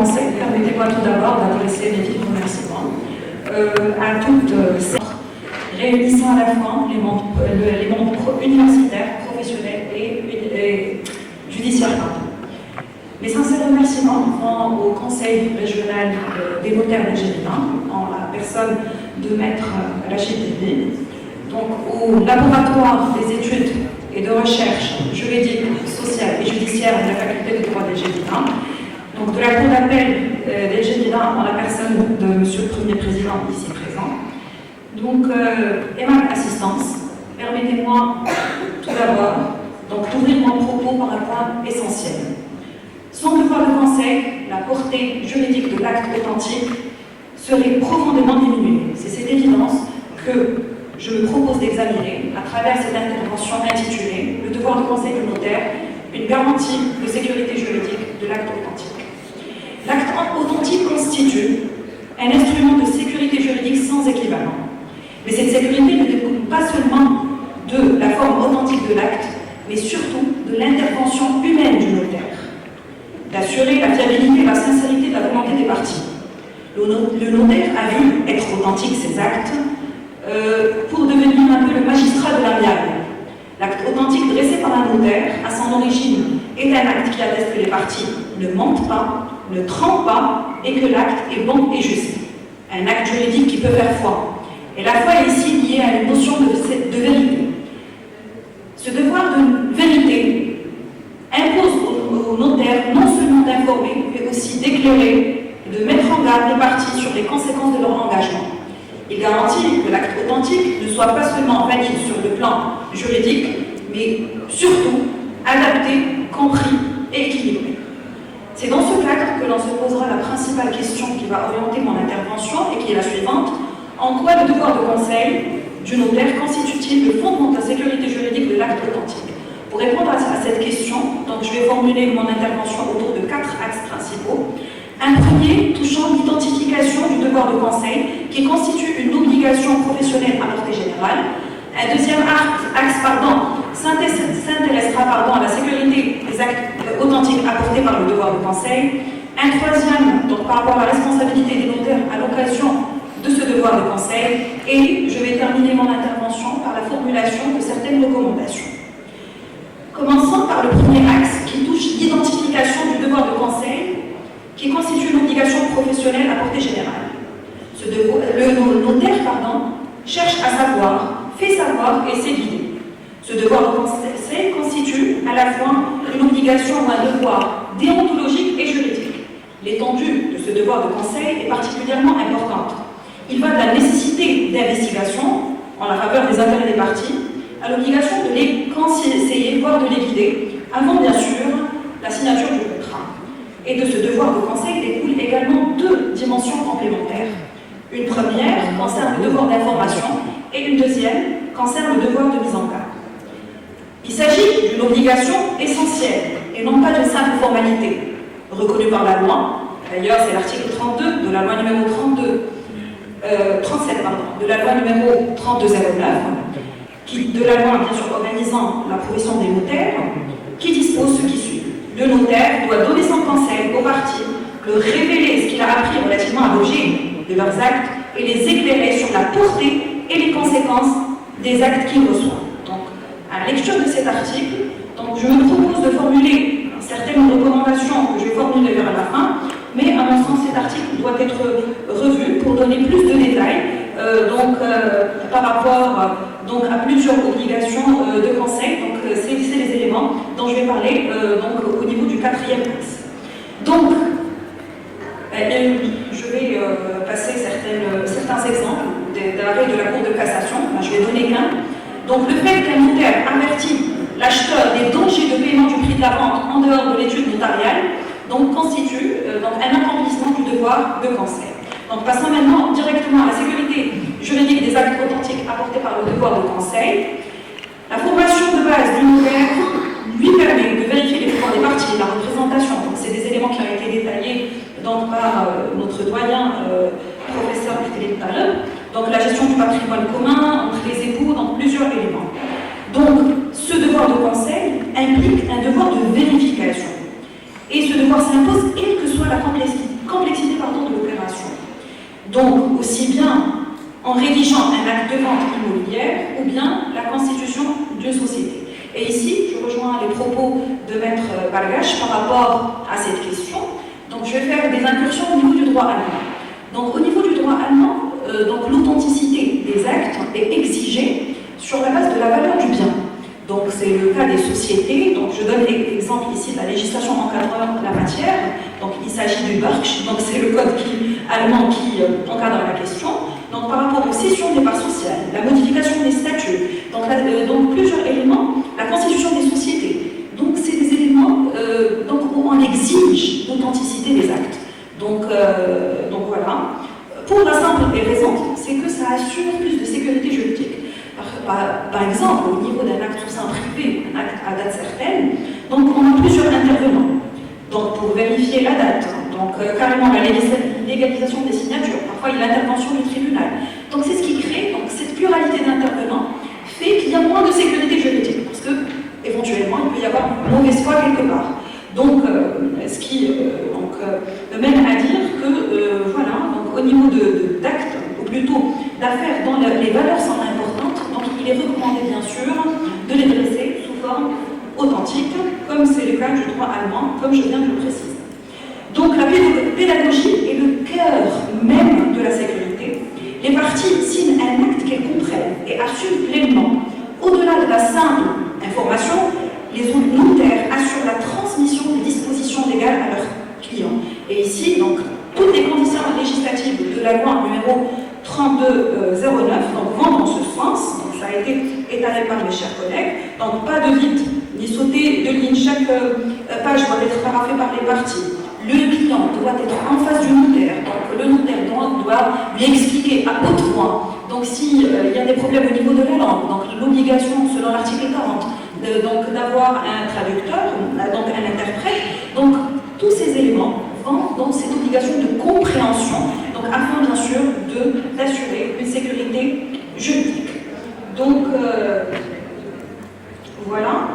conseil, permettez-moi tout d'abord d'adresser mes vifs remerciements à toutes ces réunissant à la fois les membres universitaires, professionnels et judiciaires. Mes sincères remerciements vont au Conseil régional des notaires de Gévaudan, en la personne de Maître Rachid Bibi, donc au laboratoire des études et de recherche juridique, sociale et judiciaire de la faculté de droit de Gévaudan, donc de la Cour d'appel des Gévaudan en la personne de Monsieur le Premier Président ici présent. Donc, et ma assistance, permettez-moi tout d'abord d'ouvrir mon propos par un point essentiel. Sans devoir de conseil, la portée juridique de l'acte authentique serait profondément diminuée. C'est cette évidence que je me propose d'examiner à travers cette intervention intitulée « Le devoir de conseil du notaire, une garantie de sécurité juridique de l'acte authentique ». L'acte authentique constitue un instrument de sécurité juridique sans équivalent. Mais cette sécurité ne découle pas seulement de la forme authentique de l'acte, mais surtout de l'intervention humaine du notaire, d'assurer la fiabilité et la sincérité de la volonté des parties. Le notaire a vu être authentique ses actes pour devenir un peu le magistrat de l'amiable. L'acte authentique dressé par un notaire, à son origine, est un acte qui atteste que les parties ne mentent pas, ne trompent pas et que l'acte est bon et juste. Un acte juridique qui peut faire foi. Et la foi est ici liée à une notion de vérité. Ce devoir de vérité impose au notaire non seulement d'informer, mais aussi d'éclairer et de mettre en garde les parties sur les conséquences de leur engagement. Il garantit que l'acte authentique ne soit pas seulement valide sur le plan juridique, mais surtout adapté, compris et équilibré. C'est dans ce cadre que l'on se posera la principale question qui va orienter mon intervention et qui est la suivante. En quoi le devoir de conseil du notaire constitue-t-il le fondement de la sécurité juridique de l'acte authentique? Pour répondre à cette question, je vais formuler mon intervention autour de 4 axes principaux. Un premier touchant l'identification du devoir de conseil qui constitue une obligation professionnelle à portée générale. Un deuxième axe s'intéressera à la sécurité des actes authentiques apportés par le devoir de conseil. Un troisième, par rapport à la responsabilité des notaires à l'occasion de ce devoir de conseil. Et je vais terminer mon intervention par la formulation de certaines recommandations. Commençons par le premier axe qui touche l'identification du devoir de conseil qui constitue une obligation professionnelle à portée générale. Le notaire cherche à savoir, fait savoir et sait guider. Ce devoir de conseil constitue à la fois une obligation ou un devoir déontologique et juridique. L'étendue de ce devoir de conseil est particulièrement importante. Il va de la nécessité d'investigation en la faveur des intérêts des parties à l'obligation de les conseiller, voire de les guider, avant bien sûr la signature du contrat. Et de ce devoir de conseil découlent également 2 dimensions complémentaires. Une première concerne le devoir d'information et une deuxième concerne le devoir de mise en garde. Il s'agit d'une obligation essentielle et non pas d'une simple formalité, reconnue par la loi. D'ailleurs, c'est l'article 32 de la loi numéro 37 de la loi numéro 3209, de la loi bien sûr organisant la profession des notaires, qui dispose ce qui suit. Le notaire doit donner son conseil aux parties, leur révéler ce qu'il a appris relativement à l'objet de leurs actes et les éclairer sur la portée et les conséquences des actes qu'il reçoit. Donc, à la lecture de cet article, je me propose de formuler certaines recommandations que je vais formuler vers la fin, mais à mon sens, cet article doit être revu pour donner plus de détails par rapport à plusieurs obligations de conseil. C'est les éléments dont je vais parler au niveau du 4e axe. Je vais passer certains exemples d'arrêts de la Cour de cassation. Je vais donner qu'un. Donc, le fait qu'un notaire avertit l'acheteur des dangers de paiement du prix de la vente en dehors de l'étude notariale constitue un accomplissement du devoir de conseil. Passons maintenant directement à la sécurité juridique des actes authentiques apportés par le devoir de conseil. La formation de base du notaire lui permet de vérifier les droits des parties, la représentation. C'est des éléments qui ont été détaillés par notre doyen, professeur Philippe Talon. La gestion du patrimoine commun entre les époux, plusieurs éléments. Ce devoir de conseil implique un devoir de vérification. Et ce devoir s'impose quelle que soit la complexité aussi bien en rédigeant un acte de vente immobilière ou bien la constitution d'une société. Et ici, je rejoins les propos de Maître Bargache par rapport à cette question. Donc, je vais faire des incursions au niveau du droit allemand. Donc, au niveau du droit allemand, l'authenticité des actes est exigée sur la base de la valeur du bien. Donc, c'est le cas des sociétés. Donc, je donne l'exemple ici de la législation encadrant la matière. Donc, il s'agit du Burch. Donc, c'est le code allemand qui encadre la question. Donc, par rapport aux cessions des parts sociales, la modification des statuts, donc plusieurs éléments, la constitution des sociétés. Donc, c'est des éléments où on exige l'authenticité des actes. Donc voilà. Pour la simple raison, c'est que ça assure plus de sécurité juridique. Par exemple, au niveau d'un acte sous sein privé, un acte à date certaine, donc on a plusieurs intervenants. Donc pour vérifier la date, carrément la légalisation des signatures, parfois il y a l'intervention du tribunal. Donc c'est ce qui crée, cette pluralité d'intervenants fait qu'il y a moins de sécurité juridique, parce que éventuellement il peut y avoir une mauvaise foi quelque part. Donc ce qui me mène à dire que au niveau d'actes, ou plutôt d'affaires dont les valeurs sont importantes, donc il est recommandé bien sûr de les dresser sous forme authentique, comme c'est le cas du droit allemand, comme je viens de le préciser. Donc la pédagogie est le cœur même de la sécurité. Les parties signent un acte qu'elles comprennent et assument pleinement. Au-delà de la simple information, les notaires assurent la transmission des dispositions légales à leurs clients. Et ici, donc, toutes les conditions législatives de la loi numéro 3209 vont dans ce sens. Donc, ça a été étalé par mes chers collègues. Donc, pas de vide ni sauter de ligne. Chaque page doit être paraphée par les parties. Le client doit être en face du notaire. Donc, le notaire doit lui expliquer à haute voix. Donc, s'il y a des problèmes au niveau de la langue, donc l'obligation, selon l'article 40, d'avoir un traducteur, donc un interprète. Donc, tous ces éléments vont dans cette obligation de compréhension, donc afin bien sûr d'assurer une sécurité juridique. Donc voilà,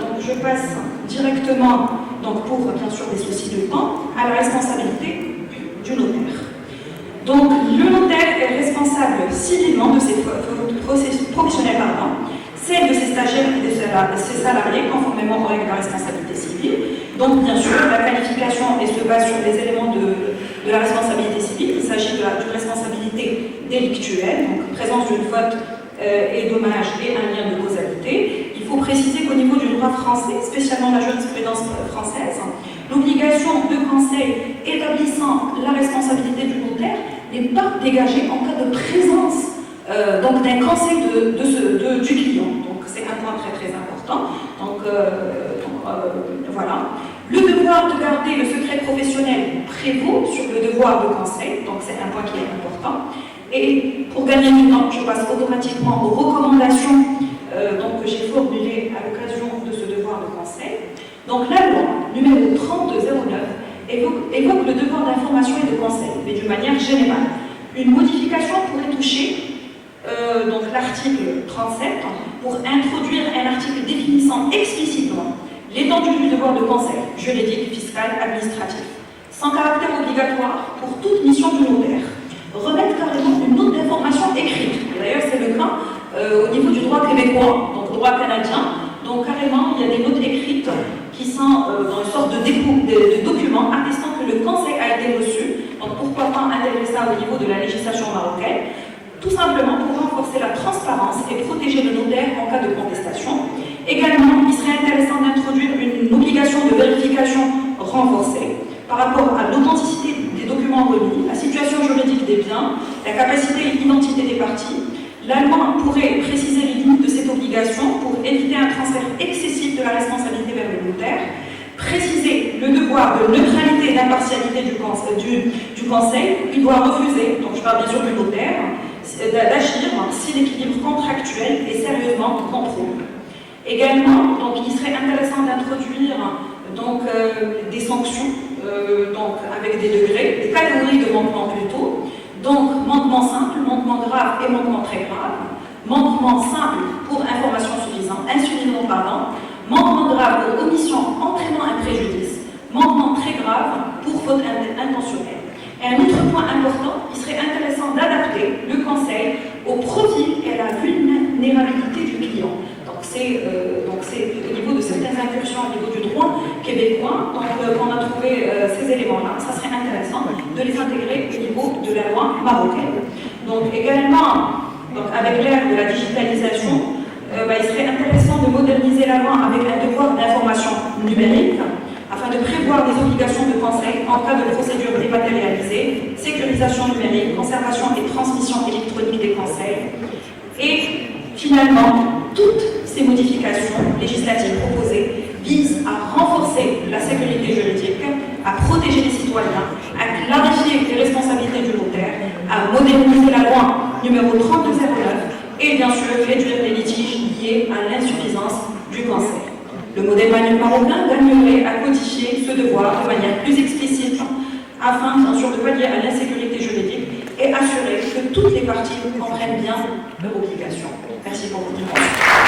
donc je passe directement, pour bien sûr des soucis de temps, à la responsabilité du notaire. Donc le notaire est responsable civilement de ses professionnels, celle de ses stagiaires et de ses salariés, conformément aux règles de la responsabilité civile. Donc, bien sûr, la qualification se base sur les éléments de la responsabilité civile. Il s'agit d'une responsabilité délictuelle, donc présence d'une faute et dommage et un lien de causalité. Il faut préciser qu'au niveau du droit français, spécialement la jurisprudence française, l'obligation de conseil établissant la responsabilité du notaire n'est pas dégagée en cas de présence d'un conseil du client. Donc c'est un point très très important. Voilà. Le devoir de garder le secret professionnel prévaut sur le devoir de conseil, donc c'est un point qui est important. Et pour gagner du temps, je passe automatiquement aux recommandations que j'ai formulées à l'occasion de ce devoir de conseil. Donc la loi numéro 3209 évoque le devoir d'information et de conseil, mais d'une manière générale. Une modification pourrait toucher l'article 37 pour introduire un article définissant explicitement l'étendue du devoir de conseil juridique, fiscal, administratif, sans caractère obligatoire pour toute mission du notaire. Remettre carrément une note d'information écrite. D'ailleurs, c'est le cas au niveau du droit québécois, donc droit canadien. Donc carrément, il y a des notes écrites qui sont dans une sorte de document attestant que le conseil a été reçu. Donc pourquoi pas intégrer ça au niveau de la législation marocaine, tout simplement pour renforcer la transparence et protéger le notaire en cas de contestation. Également, il serait intéressant d'introduire une obligation de vérification renforcée par rapport à l'authenticité des documents remis, la situation juridique des biens, la capacité et l'identité des parties. La loi pourrait préciser les limites de cette obligation pour éviter un transfert excessif de la responsabilité vers le notaire, préciser le devoir de neutralité et d'impartialité du conseil. Il doit refuser, donc je parle bien sûr du notaire, d'agir si l'équilibre contractuel est sérieusement compromis. Également, il serait intéressant d'introduire des sanctions avec des degrés, des catégories de manquements plutôt. Donc, manquement simple, manquement grave et manquement très grave. Manquement simple pour information insuffisante, manquement grave pour omission entraînant un préjudice. Manquement très grave pour faute intentionnelle. Et un autre point important, il serait intéressant d'adapter vulnérabilité du client. Donc c'est au niveau de certaines incursions au niveau du droit québécois. Donc on a trouvé ces éléments-là. Ça serait intéressant de les intégrer au niveau de la loi marocaine. Donc également, avec l'ère de la digitalisation, il serait intéressant de moderniser la loi avec un devoir d'information numérique afin de prévoir des obligations de conseil en cas de procédure dématérialisée, sécurisation numérique, conservation et transmission électronique des conseils. Et finalement, toutes ces modifications législatives proposées visent à renforcer la sécurité juridique, à protéger les citoyens, à clarifier les responsabilités du notaire, à moderniser la loi numéro 3209 et bien sûr réduire les litiges liés à l'insuffisance du conseil. Le modèle marocain gagnerait à codifier ce devoir de manière plus explicite afin bien sûr de pallier à l'insécurité juridique et assurer que toutes les parties comprennent bien leurs obligations. Merci pour votre attention.